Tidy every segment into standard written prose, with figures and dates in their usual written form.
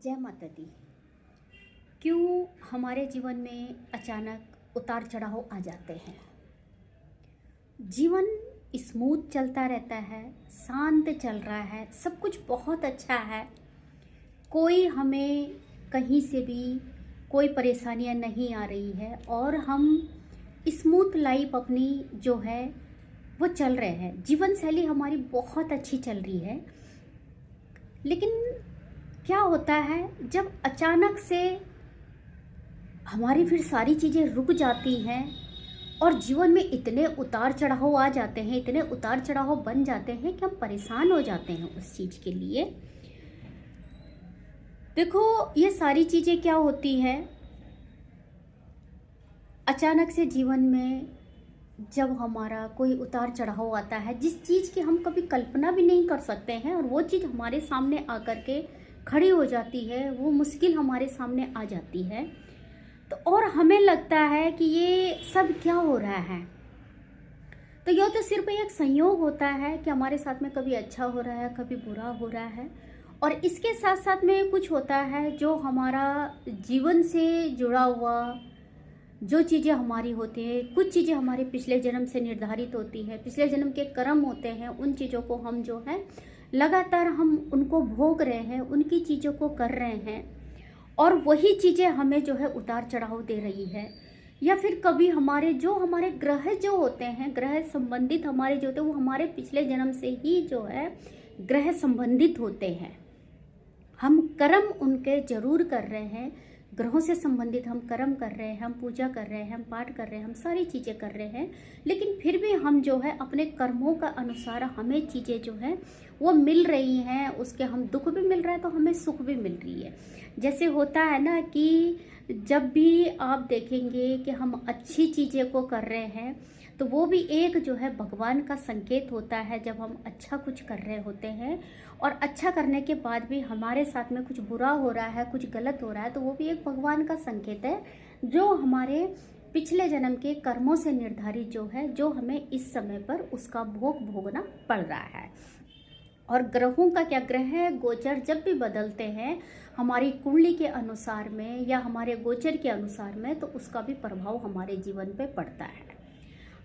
जय माता दी। क्यों हमारे जीवन में अचानक उतार चढ़ाव आ जाते हैं। जीवन स्मूथ चलता रहता है, शांत चल रहा है, सब कुछ बहुत अच्छा है, कोई हमें कहीं से भी कोई परेशानियां नहीं आ रही है और हम स्मूथ लाइफ अपनी जो है वो चल रहे हैं। जीवन शैली हमारी बहुत अच्छी चल रही है। लेकिन क्या होता है जब अचानक से हमारी फिर सारी चीज़ें रुक जाती हैं और जीवन में इतने उतार चढ़ाव आ जाते हैं, इतने उतार चढ़ाव बन जाते हैं कि हम परेशान हो जाते हैं उस चीज़ के लिए। देखो, ये सारी चीज़ें क्या होती हैं, अचानक से जीवन में जब हमारा कोई उतार चढ़ाव आता है जिस चीज़ की हम कभी कल्पना भी नहीं कर सकते हैं और वो चीज़ हमारे सामने आकर के खड़ी हो जाती है, वो मुश्किल हमारे सामने आ जाती है, तो और हमें लगता है कि ये सब क्या हो रहा है। तो यह तो सिर्फ एक संयोग होता है कि हमारे साथ में कभी अच्छा हो रहा है, कभी बुरा हो रहा है, और इसके साथ साथ में कुछ होता है जो हमारा जीवन से जुड़ा हुआ जो चीज़ें हमारी होती हैं, कुछ चीज़ें हमारे पिछले जन्म से निर्धारित होती है, पिछले जन्म के कर्म होते हैं, उन चीज़ों को हम जो है लगातार हम उनको भोग रहे हैं, उनकी चीज़ों को कर रहे हैं और वही चीज़ें हमें जो है उतार चढ़ाव दे रही है। या फिर कभी हमारे ग्रह जो होते हैं, ग्रह संबंधित हमारे जो होते हैं, वो हमारे पिछले जन्म से ही जो है ग्रह संबंधित होते हैं। हम कर्म उनके जरूर कर रहे हैं, ग्रहों से संबंधित हम कर्म कर रहे हैं, हम पूजा कर रहे हैं, हम पाठ कर रहे हैं, हम सारी चीज़ें कर रहे हैं, लेकिन फिर भी हम जो है अपने कर्मों का अनुसार हमें चीज़ें जो है वो मिल रही हैं। उसके हम दुख भी मिल रहा है तो हमें सुख भी मिल रही है। जैसे होता है ना कि जब भी आप देखेंगे कि हम अच्छी चीज़ें को कर रहे हैं तो वो भी एक जो है भगवान का संकेत होता है। जब हम अच्छा कुछ कर रहे होते हैं और अच्छा करने के बाद भी हमारे साथ में कुछ बुरा हो रहा है, कुछ गलत हो रहा है, तो वो भी एक भगवान का संकेत है जो हमारे पिछले जन्म के कर्मों से निर्धारित जो है, जो हमें इस समय पर उसका भोग भोगना पड़ रहा है। और ग्रहों का क्या, ग्रह गोचर जब भी बदलते हैं हमारी कुंडली के अनुसार में या हमारे गोचर के अनुसार में, तो उसका भी प्रभाव हमारे जीवन पे पड़ता है।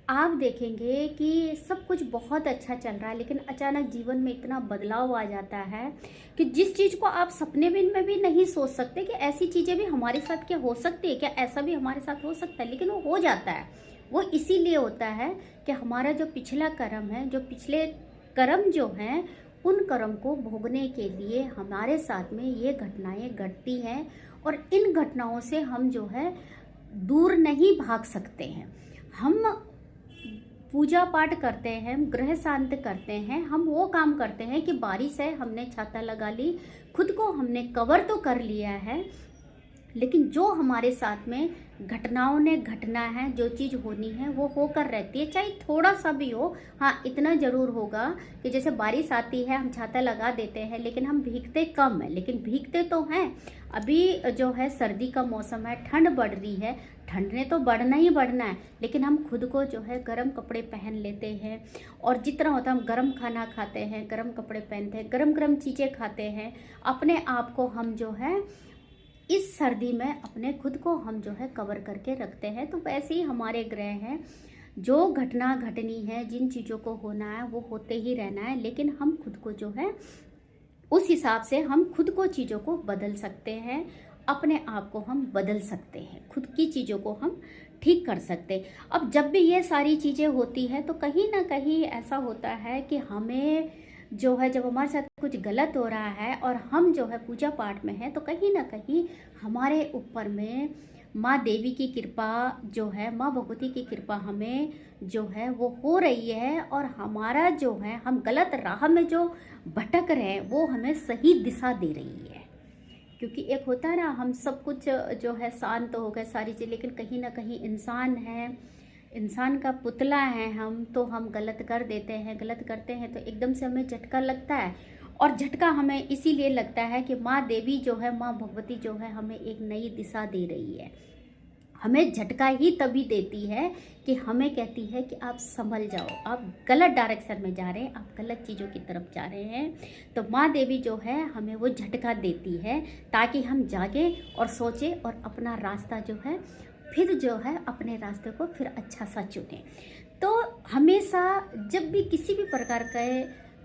आप देखेंगे कि सब कुछ बहुत अच्छा चल रहा है, लेकिन अचानक जीवन में इतना बदलाव आ जाता है कि जिस चीज़ को आप सपने में भी नहीं सोच सकते कि ऐसी चीज़ें भी हमारे साथ क्या हो सकती है, क्या ऐसा भी हमारे साथ हो सकता है, लेकिन वो हो जाता है। वो इसीलिए होता है कि हमारा जो पिछला कर्म है, जो पिछले कर्म जो हैं, उन कर्म को भोगने के लिए हमारे साथ में ये घटनाएं घटती हैं और इन घटनाओं से हम जो है दूर नहीं भाग सकते हैं। हम पूजा पाठ करते हैं, ग्रह शांत करते हैं, हम वो काम करते हैं कि बारिश है, हमने छाता लगा ली, खुद को हमने कवर तो कर लिया है, लेकिन जो हमारे साथ में घटनाओं ने घटना है, जो चीज़ होनी है वो होकर रहती है, चाहे थोड़ा सा भी हो। हाँ, इतना ज़रूर होगा कि जैसे बारिश आती है, हम छाता लगा देते हैं, लेकिन हम भीगते कम है, लेकिन भीगते तो हैं। अभी जो है सर्दी का मौसम है, ठंड बढ़ रही है, ठंड ने तो बढ़ना ही बढ़ना है, लेकिन हम खुद को जो है गर्म कपड़े पहन लेते हैं और जितना होता है हम गर्म खाना खाते हैं, गर्म कपड़े पहनते हैं, गर्म गर्म चीज़ें खाते हैं, अपने आप को हम जो है इस सर्दी में अपने खुद को हम जो है कवर करके रखते हैं। तो वैसे ही हमारे ग्रह हैं, जो घटना घटनी है, जिन चीज़ों को होना है वो होते ही रहना है, लेकिन हम खुद को जो है उस हिसाब से हम खुद को चीज़ों को बदल सकते हैं, अपने आप को हम बदल सकते हैं, खुद की चीज़ों को हम ठीक कर सकते हैं। अब जब भी ये सारी चीज़ें होती हैं तो कहीं ना कहीं ऐसा होता है कि हमें जो है, जब हमारे साथ कुछ गलत हो रहा है और हम जो है पूजा पाठ में हैं, तो कहीं ना कहीं हमारे ऊपर में माँ देवी की कृपा जो है, माँ भगवती की कृपा हमें जो है वो हो रही है और हमारा जो है हम गलत राह में जो भटक रहे हैं वो हमें सही दिशा दे रही है। क्योंकि एक होता है ना, हम सब कुछ जो है शांत हो गए सारी चीज़, लेकिन कहीं ना कहीं इंसान है, इंसान का पुतला है हम, तो हम गलत कर देते हैं, गलत करते हैं तो एकदम से हमें झटका लगता है। और झटका हमें इसीलिए लगता है कि माँ देवी जो है, माँ भगवती जो है हमें एक नई दिशा दे रही है, हमें झटका ही तभी देती है कि हमें कहती है कि आप संभल जाओ, आप गलत डायरेक्शन में जा रहे हैं, आप गलत चीज़ों की तरफ जा रहे हैं। तो माँ देवी जो है हमें वो झटका देती है ताकि हम जागे और सोचें और अपना रास्ता जो है फिर जो है अपने रास्ते को फिर अच्छा सा चुनें। तो हमेशा जब भी किसी भी प्रकार का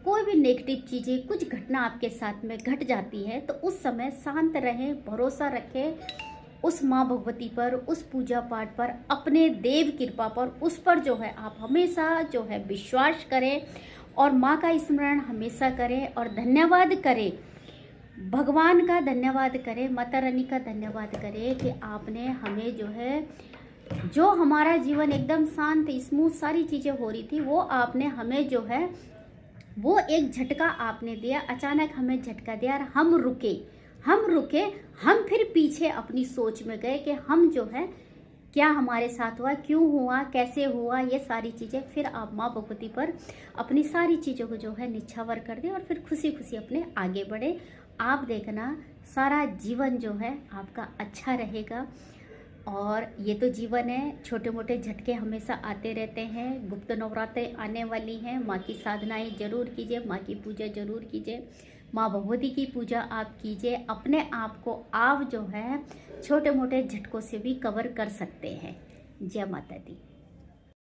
कोई भी नेगेटिव चीज़ें कुछ घटना आपके साथ में घट जाती है तो उस समय शांत रहें, भरोसा रखें उस माँ भगवती पर, उस पूजा पाठ पर, अपने देव कृपा पर, उस पर जो है आप हमेशा जो है विश्वास करें और माँ का स्मरण हमेशा करें और धन्यवाद करें, भगवान का धन्यवाद करें, माता रानी का धन्यवाद करें कि आपने हमें जो है जो हमारा जीवन एकदम शांत स्मूथ सारी चीज़ें हो रही थी वो आपने हमें जो है वो एक झटका आपने दिया, अचानक हमें झटका दिया और हम रुके, हम फिर पीछे अपनी सोच में गए कि हम जो है क्या हमारे साथ हुआ, क्यों हुआ, कैसे हुआ, ये सारी चीज़ें फिर आप माँ भगवती पर अपनी सारी चीज़ों को जो है निछावर कर दें और फिर खुशी खुशी अपने आगे बढ़े। आप देखना सारा जीवन जो है आपका अच्छा रहेगा। और ये तो जीवन है, छोटे मोटे झटके हमेशा आते रहते हैं। गुप्त नवरात्रे आने वाली हैं, माँ की साधनाएं जरूर कीजिए, माँ की पूजा जरूर कीजिए, माँ भगवती की पूजा आप कीजिए। अपने आप को आप जो है छोटे मोटे झटकों से भी कवर कर सकते हैं। जय माता दी।